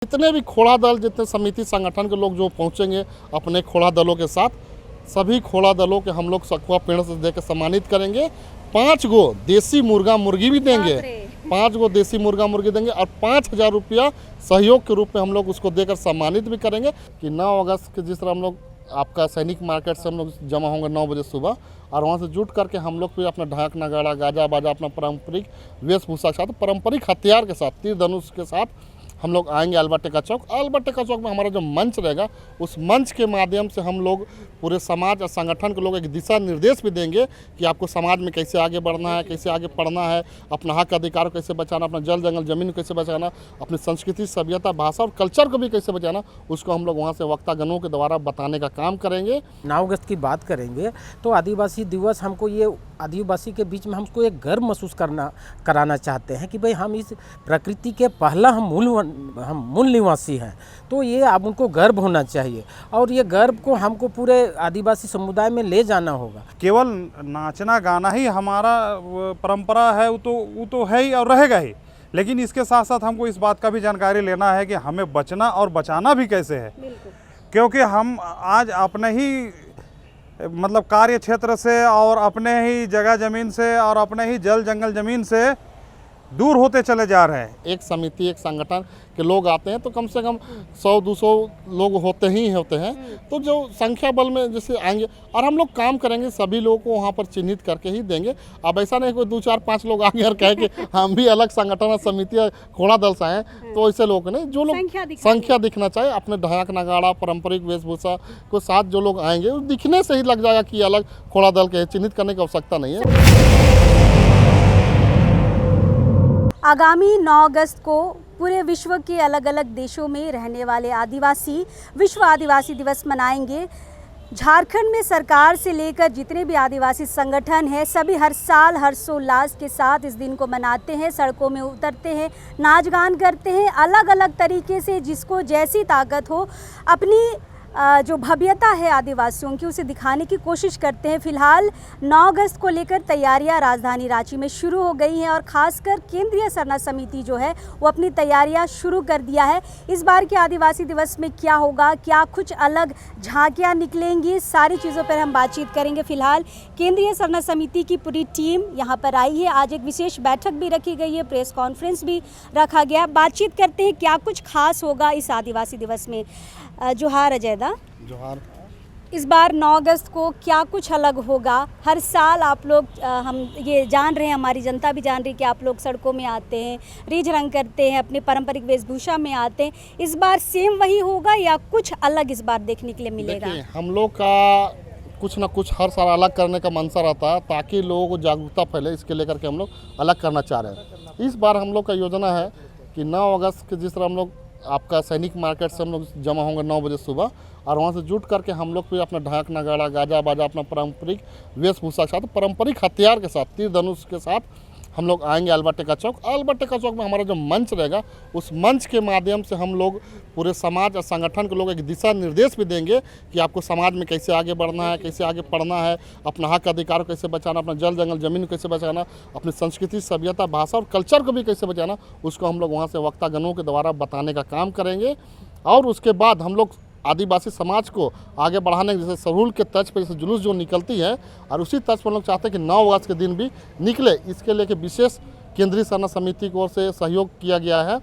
जितने भी खोड़ा दल, जितने समिति संगठन के लोग जो पहुंचेंगे अपने खोड़ा दलों के साथ, सभी खोड़ा दलों के हम लोग सखुआ पेड़ से देकर सम्मानित करेंगे। 5 गो देसी मुर्गा मुर्गी भी देंगे, 5 गो देसी मुर्गा मुर्गी देंगे और 5,000 रुपया सहयोग के रूप में हम लोग उसको देकर सम्मानित भी करेंगे। कि 9 अगस्त के जिस तरह हम लोग आपका सैनिक मार्केट से हम लोग जमा होंगे 9 बजे सुबह, और वहाँ से जुट करके हम लोग फिर अपना ढाक नगाड़ा गाजा बाजा अपना पारंपरिक वेशभूषा के साथ, पारंपरिक हथियार के साथ, तीर धनुष के साथ हम लोग आएंगे अल्बर्ट चौक। अल्बर्ट चौक में हमारा जो मंच रहेगा, उस मंच के माध्यम से हम लोग पूरे समाज और संगठन के लोग एक दिशा निर्देश भी देंगे कि आपको समाज में कैसे आगे बढ़ना है, कैसे आगे पढ़ना है, अपना हक अधिकार को कैसे बचाना, अपना जल जंगल ज़मीन को कैसे बचाना, अपनी संस्कृति सभ्यता भाषा और कल्चर को भी कैसे बचाना, उसको हम लोग वहाँ से वक्तागणों के द्वारा बताने का काम करेंगे। 9 अगस्त की बात करेंगे तो आदिवासी दिवस हमको ये आदिवासी के बीच में हमको एक गर्व महसूस कराना चाहते हैं कि भाई हम इस प्रकृति के पहला हम मूल निवासी हैं, तो ये अब उनको गर्व होना चाहिए और ये गर्व को हमको पूरे आदिवासी समुदाय में ले जाना होगा। केवल नाचना गाना ही हमारा परंपरा है, वो तो है ही और रहेगा ही, लेकिन इसके साथ साथ हमको इस बात का भी जानकारी लेना है कि हमें बचना और बचाना भी कैसे है। क्योंकि हम आज अपने ही मतलब कार्य क्षेत्र से और अपने ही जगह ज़मीन से और अपने ही जल जंगल ज़मीन से दूर होते चले जा रहे हैं। एक समिति, एक संगठन के लोग आते हैं तो कम से कम 100-200 लोग होते हैं, तो जो संख्या बल में जैसे आएंगे और हम लोग काम करेंगे, सभी लोगों को वहाँ पर चिन्हित करके ही देंगे। अब ऐसा नहीं कोई 2-4-5 लोग आगे और कहे कि हम भी अलग संगठन समिति खोड़ा दल से हैं, तो ऐसे लोग नहीं, जो लोग संख्या दिखना चाहिए अपने ढाक नगाड़ा पारंपरिक वेशभूषा को साथ जो लोग आएंगे, दिखने से ही लग जाएगा कि अलग खोड़ा दल के, चिन्हित करने की आवश्यकता नहीं है। आगामी 9 अगस्त को पूरे विश्व के अलग अलग देशों में रहने वाले आदिवासी विश्व आदिवासी दिवस मनाएंगे। झारखंड में सरकार से लेकर जितने भी आदिवासी संगठन हैं, सभी हर साल हर्षोल्लास के साथ इस दिन को मनाते हैं, सड़कों में उतरते हैं, नाच गान करते हैं, अलग अलग तरीके से जिसको जैसी ताकत हो अपनी जो भव्यता है आदिवासियों की उसे दिखाने की कोशिश करते हैं। फिलहाल 9 अगस्त को लेकर तैयारियां राजधानी रांची में शुरू हो गई हैं और खासकर केंद्रीय सरना समिति जो है वो अपनी तैयारियां शुरू कर दिया है। इस बार के आदिवासी दिवस में क्या होगा, क्या कुछ अलग झांकियां निकलेंगी, सारी चीज़ों पर हम बातचीत करेंगे। फिलहाल केंद्रीय सरना समिति की पूरी टीम यहाँ पर आई है। आज एक विशेष बैठक भी रखी गई है, प्रेस कॉन्फ्रेंस भी रखा गया। बातचीत करते हैं क्या कुछ खास होगा इस आदिवासी दिवस में। जोहार अजयदा। जोहार। इस बार 9 अगस्त को क्या कुछ अलग होगा? हर साल आप लोग हम ये जान रहे हैं, हमारी जनता भी जान रही है कि आप लोग सड़कों में आते हैं, रीझ रंग करते हैं, अपने पारंपरिक वेशभूषा में आते हैं। इस बार सेम वही होगा या कुछ अलग इस बार देखने के लिए मिलेगा? हम लोग का कुछ ना कुछ हर साल अलग करने का मंशा रहता है ताकि लोगों को जागरूकता फैले, इसके लेकर के हम लोग अलग करना चाह रहे हैं। इस बार हम लोग का योजना है कि 9 अगस्त के जिस तरह हम लोग आपका सैनिक मार्केट से हम लोग जमा होंगे 9 बजे सुबह, और वहाँ से जुट करके हम लोग फिर अपना ढाक नगाड़ा गाजा बाजा अपना पारंपरिक वेशभूषा के साथ, पारंपरिक हथियार के साथ, तीर धनुष के साथ हम लोग आएंगे अल्बर्ट चौक। अल्बर्ट चौक में हमारा जो मंच रहेगा, उस मंच के माध्यम से हम लोग पूरे समाज और संगठन के लोग एक दिशा निर्देश भी देंगे कि आपको समाज में कैसे आगे बढ़ना है, कैसे आगे पढ़ना है, अपना हक अधिकार को कैसे बचाना, अपना जल जंगल ज़मीन को कैसे बचाना, अपनी संस्कृति सभ्यता भाषा और कल्चर को भी कैसे बचाना, उसको हम लोग वहाँ से वक्तागणों के द्वारा बताने का काम करेंगे। और उसके बाद हम लोग आदिवासी समाज को आगे बढ़ाने जैसे सरहुल के तर्ज पर जैसे जुलूस जो निकलती है, और उसी तर्ज पर हम लोग चाहते हैं कि 9 अगस्त के दिन भी निकले। इसके लिए विशेष केंद्रीय सरना समिति की ओर से सहयोग किया गया है।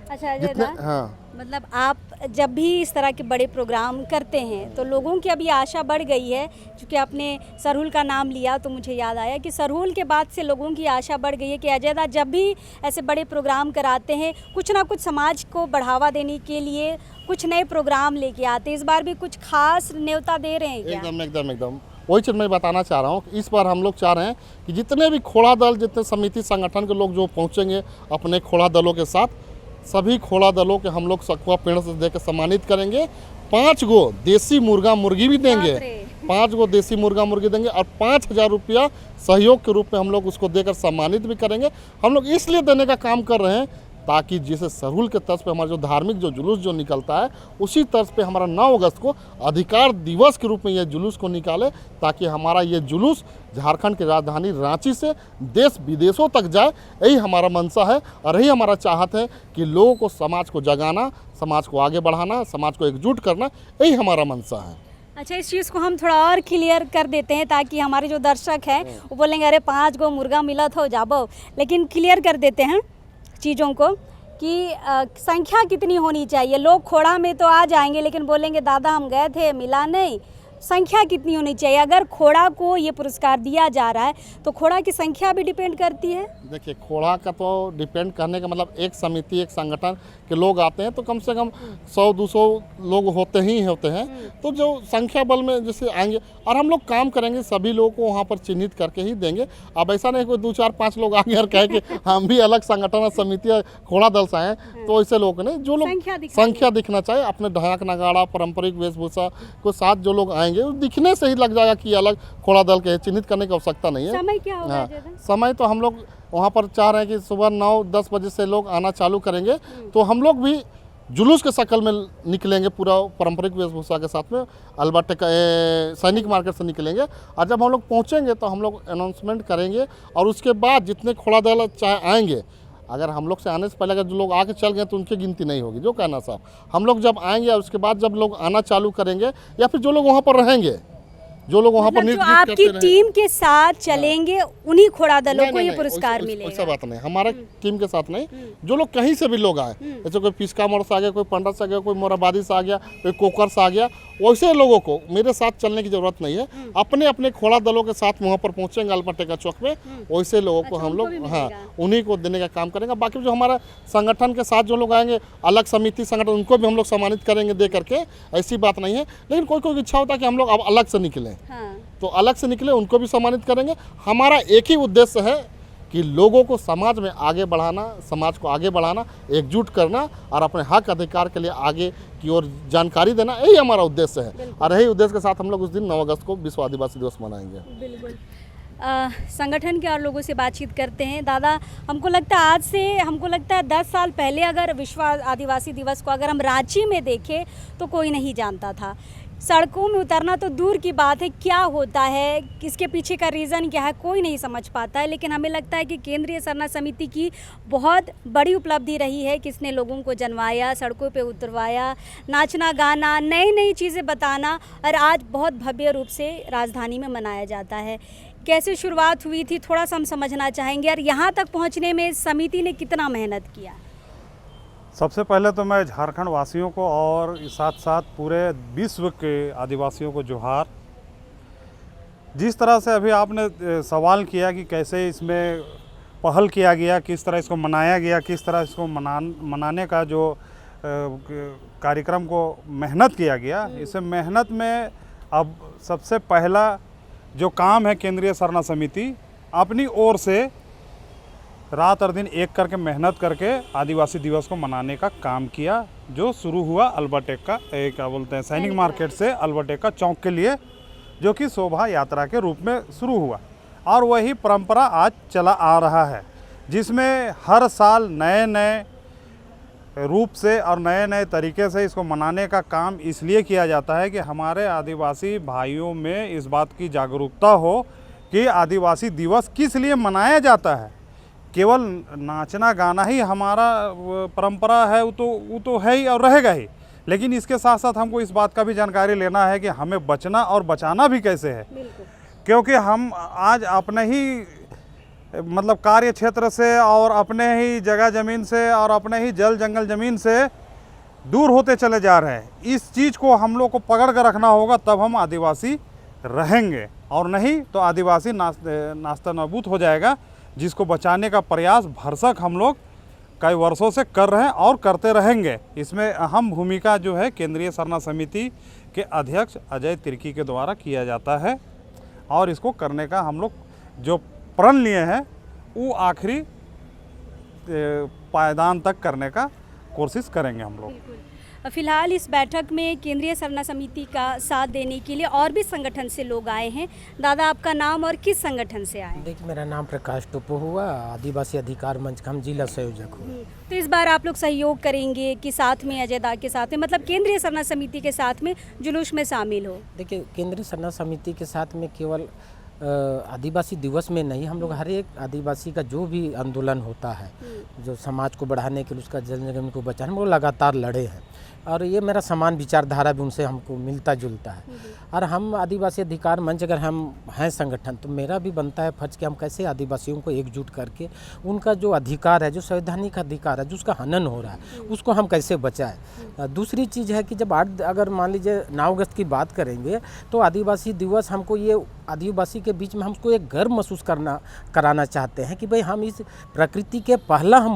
अच्छा, जितने हाँ, मतलब आप जब भी इस तरह के बड़े प्रोग्राम करते हैं तो लोगों की अभी आशा बढ़ गई है। क्योंकि आपने सरहुल का नाम लिया तो मुझे याद आया कि सरहुल के बाद से लोगों की आशा बढ़ गई है कि अजयदा जब भी ऐसे बड़े प्रोग्राम कराते हैं, कुछ ना कुछ समाज को बढ़ावा देने के लिए कुछ नए प्रोग्राम लेके आते हैं। इस बार भी कुछ खास न्योता दे रहे हैं क्या? एकदम वही चीज़ मैं बताना चाह रहा हूँ कि इस बार हम लोग चाह रहे हैं कि जितने भी खोड़ा दल, जितने समिति संगठन के लोग जो पहुँचेंगे अपने खोड़ा दलों के साथ, सभी खोड़ा दलों के हम लोग सखुआ पेड़ से देकर सम्मानित करेंगे। 5 गो देसी मुर्गा मुर्गी भी देंगे, 5 गो देसी मुर्गा मुर्गी देंगे और 5,000 रुपया सहयोग के रूप में हम लोग उसको देकर सम्मानित भी करेंगे। हम लोग इसलिए देने का काम कर रहे हैं ताकि जैसे सरहुल के तर्ज पे हमारा जो धार्मिक जो जुलूस जो निकलता है, उसी तर्ज पे हमारा 9 अगस्त को अधिकार दिवस के रूप में ये जुलूस को निकाले, ताकि हमारा ये जुलूस झारखंड की राजधानी रांची से देश विदेशों तक जाए। यही हमारा मंशा है और यही हमारा चाहत है कि लोगों को, समाज को जगाना, समाज को आगे बढ़ाना, समाज को एकजुट करना, यही हमारा मंशा है। अच्छा, इस चीज़ को हम थोड़ा और क्लियर कर देते हैं ताकि हमारे जो दर्शक हैं वो बोलेंगे अरे 5 गो मुर्गा मिला था जाबो, लेकिन क्लियर कर देते हैं चीज़ों को कि संख्या कितनी होनी चाहिए। लोग खोड़ा में तो आ जाएंगे लेकिन बोलेंगे दादा हम गए थे मिला नहीं। संख्या कितनी होनी चाहिए? अगर खोड़ा को ये पुरस्कार दिया जा रहा है तो खोड़ा की संख्या भी डिपेंड करती है। देखिए, खोड़ा का तो डिपेंड करने का मतलब एक समिति, एक संगठन के लोग आते हैं तो कम से कम 100-200 लोग होते हैं। तो जो संख्या बल में जैसे आएंगे और हम लोग काम करेंगे, सभी लोगों को वहाँ पर चिन्हित करके ही देंगे। अब ऐसा नहीं कोई 2-4-5 लोग आगे और कहे कि हम भी अलग संगठन और समिति या घोड़ा दल से हैं, तो ऐसे लोग नहीं। जो लोग संख्या दिखना चाहिए, अपने ढाक नगाड़ा पारंपरिक वेशभूषा को साथ जो लोग आएंगे वो दिखने से ही लग जाएगा कि अलग घोड़ा दल के, चिन्हित करने की आवश्यकता नहीं है। समय क्या होगा? हाँ, समय तो हम लोग वहाँ पर चाह रहे हैं कि सुबह 9-10 बजे से लोग आना चालू करेंगे, तो हम लोग भी जुलूस के शक्ल में निकलेंगे पूरा पारंपरिक वेशभूषा के साथ में। अल्बर्ट सैनिक मार्केट से निकलेंगे और जब हम लोग पहुँचेंगे तो हम लोग अनाउंसमेंट करेंगे और उसके बाद जितने घोड़ा दल चाहे आएंगे, अगर हम लोग से आने से पहले अगर जो लोग आके चल गए तो उनकी गिनती नहीं होगी। जो कहना साहब, हम लोग जब आएंगे और उसके बाद जब लोग आना चालू करेंगे या फिर जो लोग वहाँ पर रहेंगे, जो लोग वहाँ पर जो आपकी टीम के साथ चलेंगे उन्हीं घोड़ा दलों को ये पुरस्कार मिलेगा। ऐसा बात नहीं, हमारा टीम के साथ नहीं, जो लोग कहीं से भी लोग आए, जैसे कोई पिस्का मोड़ से आ गया, कोई पंडा से आ गया, कोई मोराबादी से आ गया, कोई कोकर से आ गया, वैसे लोगों को मेरे साथ चलने की जरूरत नहीं है। अपने अपने घोड़ा दलों के साथ वहाँ पर पहुँचेंगे अल्बर्टेका चौक पे, वैसे लोगों को हम लोग उन्हीं को देने का काम करेंगे। बाकी जो हमारा संगठन के साथ जो लोग आएंगे, अलग समिति संगठन, उनको भी हम लोग सम्मानित करेंगे दे करके, ऐसी बात नहीं है। लेकिन कोई कोई इच्छा होता है कि हम लोग अब अलग से निकलें, तो अलग से निकले, उनको भी सम्मानित करेंगे। हमारा एक ही उद्देश्य है कि लोगों को समाज में आगे बढ़ाना, समाज को आगे बढ़ाना, एकजुट करना और अपने हक अधिकार के लिए आगे की ओर जानकारी देना, यही हमारा उद्देश्य है। और यही उद्देश्य के साथ हम लोग उस दिन 9 अगस्त को विश्व आदिवासी दिवस मनाएंगे। बिल्कुल। संगठन के और लोगों से बातचीत करते हैं। दादा, हमको लगता है 10 साल पहले अगर विश्व आदिवासी दिवस को अगर हम रांची में देखें तो कोई नहीं जानता था। सड़कों में उतरना तो दूर की बात है, क्या होता है, किसके पीछे का रीज़न क्या है, कोई नहीं समझ पाता है। लेकिन हमें लगता है कि केंद्रीय सरना समिति की बहुत बड़ी उपलब्धि रही है, किसने लोगों को जनवाया, सड़कों पे उतरवाया, नाचना गाना, नई नई चीज़ें बताना, और आज बहुत भव्य रूप से राजधानी में मनाया जाता है। कैसे शुरुआत हुई थी, थोड़ा सा हम समझना चाहेंगे, और यहाँ तक पहुँचने में समिति ने कितना मेहनत किया? सबसे पहले तो मैं झारखंड वासियों को और साथ साथ पूरे विश्व के आदिवासियों को जोहार। जिस तरह से अभी आपने सवाल किया कि कैसे इसमें पहल किया गया, किस तरह इसको मनाया गया, किस तरह इसको मनाने का जो कार्यक्रम को मेहनत किया गया, इसे मेहनत में अब सबसे पहला जो काम है, केंद्रीय सरना समिति अपनी ओर से रात और दिन एक करके मेहनत करके आदिवासी दिवस को मनाने का काम किया, जो शुरू हुआ अल्बर्टेका क्या बोलते हैं सैनिक मार्केट से अल्बर्टेका चौक के लिए, जो कि शोभा यात्रा के रूप में शुरू हुआ। और वही परंपरा आज चला आ रहा है, जिसमें हर साल नए नए रूप से और नए नए तरीके से इसको मनाने का काम इसलिए किया जाता है कि हमारे आदिवासी भाइयों में इस बात की जागरूकता हो कि आदिवासी दिवस किस लिए मनाया जाता है। केवल नाचना गाना ही हमारा परंपरा है, वो तो है ही और रहेगा ही, लेकिन इसके साथ साथ हमको इस बात का भी जानकारी लेना है कि हमें बचना और बचाना भी कैसे है। क्योंकि हम आज अपने ही मतलब कार्य क्षेत्र से और अपने ही जगह ज़मीन से और अपने ही जल जंगल ज़मीन से दूर होते चले जा रहे हैं। इस चीज़ को हम लोग को पकड़ कर रखना होगा, तब हम आदिवासी रहेंगे, और नहीं तो आदिवासी नास्ता नाबूद हो जाएगा, जिसको बचाने का प्रयास भरसक हम लोग कई वर्षों से कर रहे हैं और करते रहेंगे। इसमें अहम भूमिका जो है केंद्रीय सरना समिति के अध्यक्ष अजय तिर्की के द्वारा किया जाता है, और इसको करने का हम लोग जो प्रण लिए हैं वो आखिरी पायदान तक करने का कोशिश करेंगे हम लोग। फिलहाल इस बैठक में केंद्रीय सरना समिति का साथ देने के लिए और भी संगठन से लोग आए हैं। दादा, आपका नाम और किस संगठन से आए? देखिए, मेरा नाम प्रकाश टोपो हुआ, आदिवासी अधिकार मंच का हम जिला संयोजक हूँ। तो इस बार आप लोग सहयोग करेंगे कि साथ में अजय दा के साथ में, मतलब केंद्रीय सरना समिति के साथ में जुलूस में शामिल हो? देखिए, केंद्रीय सरना समिति के साथ में केवल आदिवासी दिवस में नहीं, हम लोग हर एक आदिवासी का जो भी आंदोलन होता है, जो समाज को बढ़ाने के लिए, उसका जल जमीन को बचाने, हम लोग लगातार लड़े हैं और ये मेरा समान विचारधारा भी उनसे हमको मिलता जुलता है। और हम आदिवासी अधिकार मंच अगर हम हैं संगठन, तो मेरा भी बनता है फर्ज कि हम कैसे आदिवासियों को एकजुट करके उनका जो अधिकार है, जो संवैधानिक अधिकार है, जो उसका हनन हो रहा है, उसको हम कैसे बचाएं। दूसरी चीज़ है कि जब अगर मान लीजिए 9 अगस्त की बात करेंगे, तो आदिवासी दिवस हमको ये आदिवासी के बीच में हमको एक गर्व महसूस कराना चाहते हैं कि भाई हम इस प्रकृति के पहला हम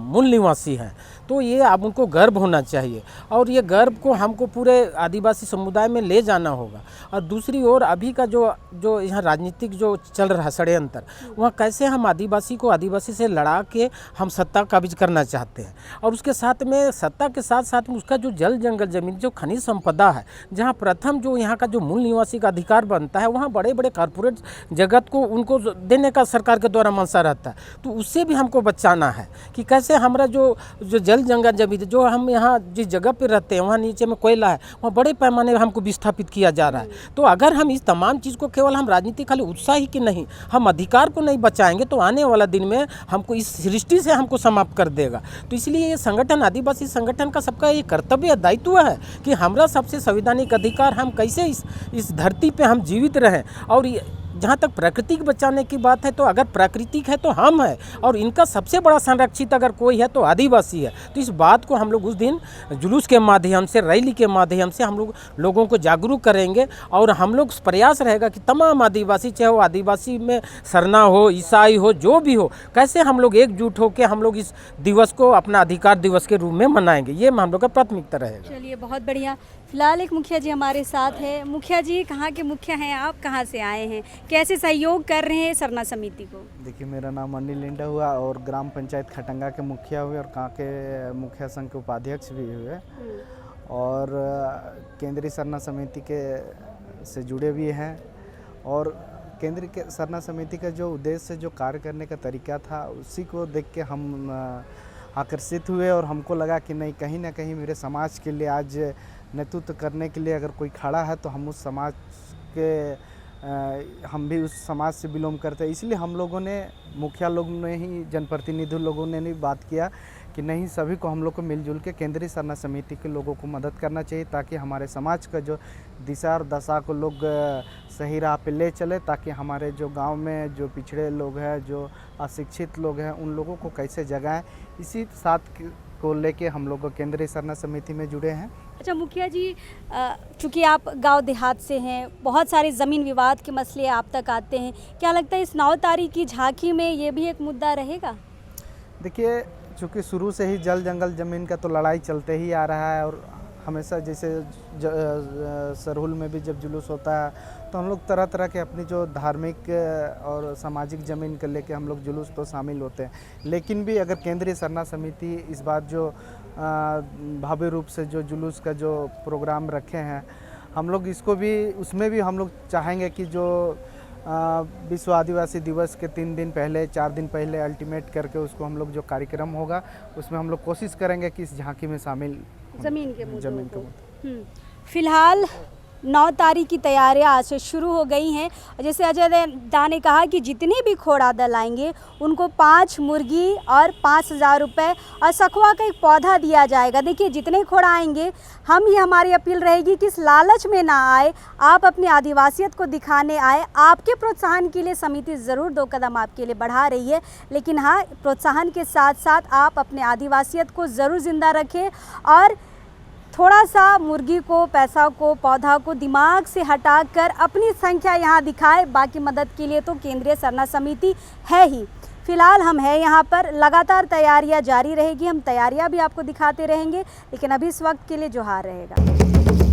मूल निवासी हैं। तो ये अब उनको गर्व होना चाहिए और ये गर्व को हमको पूरे आदिवासी समुदाय में ले जाना होगा। और दूसरी ओर अभी का जो यहाँ राजनीतिक जो चल रहा है षड्यंत्र, वहाँ कैसे हम आदिवासी से लड़ा के हम सत्ता काबिज करना चाहते हैं। और उसके साथ में सत्ता के साथ साथ में उसका जो जल जंगल जमीन जो खनिज संपदा है, जहाँ प्रथम जो यहाँ का जो मूल निवासी का अधिकार बनता है, वहाँ बड़े बड़े कॉरपोरेट जगत को उनको देने का सरकार के द्वारा मंशा रहता है। तो उससे भी हमको बचाना है कि कैसे हमारा जो जल जंगल जमीन जो हम यहाँ जिस जगह पे रहते हैं, वहाँ नीचे में कोयला है, वहाँ बड़े पैमाने पर हमको विस्थापित किया जा रहा है। तो अगर हम इस तमाम चीज़ को केवल हम राजनीति खाली उत्साह ही कि नहीं, हम अधिकार को नहीं बचाएंगे, तो आने वाला दिन में हमको इस सृष्टि से हमको समाप्त कर देगा। तो इसलिए ये संगठन, आदिवासी संगठन का सबका ये कर्तव्य दायित्व है कि हमारा सबसे संवैधानिक अधिकार हम कैसे इस धरती पे हम जीवित रहें। और जहाँ तक प्रकृति को बचाने की बात है, तो अगर प्राकृतिक है तो हम हैं और इनका सबसे बड़ा संरक्षित अगर कोई है तो आदिवासी है। तो इस बात को हम लोग उस दिन जुलूस के माध्यम से, रैली के माध्यम से हम लोग लोगों को जागरूक करेंगे। और हम लोग प्रयास रहेगा कि तमाम आदिवासी, चाहे वो आदिवासी में सरना हो, ईसाई हो, जो भी हो, कैसे हम लोग एकजुट होकर हम लोग इस दिवस को अपना अधिकार दिवस के रूप में मनाएंगे। ये हम लोग का प्राथमिकता रहेगा। चलिए, बहुत बढ़िया। फिलहाल एक मुखिया जी हमारे साथ है। मुखिया जी, कहाँ के मुखिया हैं आप? कहाँ से आए हैं? कैसे सहयोग कर रहे हैं सरना समिति को? देखिए, मेरा नाम अनिल लिंडा हुआ और ग्राम पंचायत खटंगा के मुखिया हुए और कहाँ के मुखिया संघ के उपाध्यक्ष भी हुए और केंद्रीय सरना समिति के से जुड़े भी हैं। और केंद्रीय के सरना समिति का जो उद्देश्य, जो कार्य करने का तरीका था, उसी को देख के हम आकर्षित हुए और हमको लगा कि नहीं, कहीं ना कहीं मेरे समाज के लिए आज नेतृत्व करने के लिए अगर कोई खड़ा है तो हम उस समाज के हम भी उस समाज से बिलोंग करते हैं। इसलिए हम लोगों ने, मुखिया लोग ने ही, जनप्रतिनिधि लोगों ने भी बात किया कि नहीं, सभी को हम लोग को मिलजुल के केंद्रीय सरना समिति के लोगों को मदद करना चाहिए, ताकि हमारे समाज का जो दिशा और दशा को लोग सही राह पे ले चले, ताकि हमारे जो गांव में जो पिछड़े लोग हैं, जो अशिक्षित लोग हैं, उन लोगों को कैसे जगाएं। इसी साथ को लेके हम लोग केंद्रीय सरना समिति में जुड़े हैं। अच्छा मुखिया जी, चूँकि आप गांव देहात से हैं, बहुत सारे ज़मीन विवाद के मसले आप तक आते हैं, क्या लगता है इस 9 तारीख की झांकी में ये भी एक मुद्दा रहेगा? देखिए, चूँकि शुरू से ही जल जंगल ज़मीन का तो लड़ाई चलते ही आ रहा है और हमेशा, जैसे सरहुल में भी जब जुलूस होता है तो हम लोग तरह तरह के अपनी जो धार्मिक और सामाजिक ज़मीन को लेके हम लोग जुलूस तो शामिल होते हैं। लेकिन भी अगर केंद्रीय सरना समिति इस बार जो भव्य रूप से जो जुलूस का जो प्रोग्राम रखे हैं, हम लोग इसको भी, उसमें भी हम लोग चाहेंगे कि जो विश्व आदिवासी दिवस के 3 दिन पहले, 4 दिन पहले अल्टीमेट करके उसको हम लोग जो कार्यक्रम होगा, उसमें हम लोग कोशिश करेंगे कि इस झांकी में शामिल ज़मीन के मुद्दों। फिलहाल 9 तारीख की तैयारियां आज से शुरू हो गई हैं। जैसे अजय दा ने कहा कि जितने भी खोड़ा दल आएंगे उनको 5 मुर्गी और 5,000 रुपये और सखुआ का एक पौधा दिया जाएगा। देखिए, जितने खोड़ा आएंगे, हम ये हमारी अपील रहेगी कि इस लालच में ना आए, आप अपनी आदिवासियत को दिखाने आए। आपके प्रोत्साहन के लिए समिति ज़रूर 2 कदम आपके लिए बढ़ा रही है, लेकिन हाँ, प्रोत्साहन के साथ साथ आप अपने आदिवासियत को ज़रूर ज़िंदा रखें और थोड़ा सा मुर्गी को, पैसा को, पौधा को दिमाग से हटाकर अपनी संख्या यहाँ दिखाए। बाकी मदद के लिए तो केंद्रीय सरना समिति है ही। फिलहाल हम हैं यहाँ पर, लगातार तैयारियाँ जारी रहेगी, हम तैयारियाँ भी आपको दिखाते रहेंगे, लेकिन अभी इस वक्त के लिए जोहार रहेगा।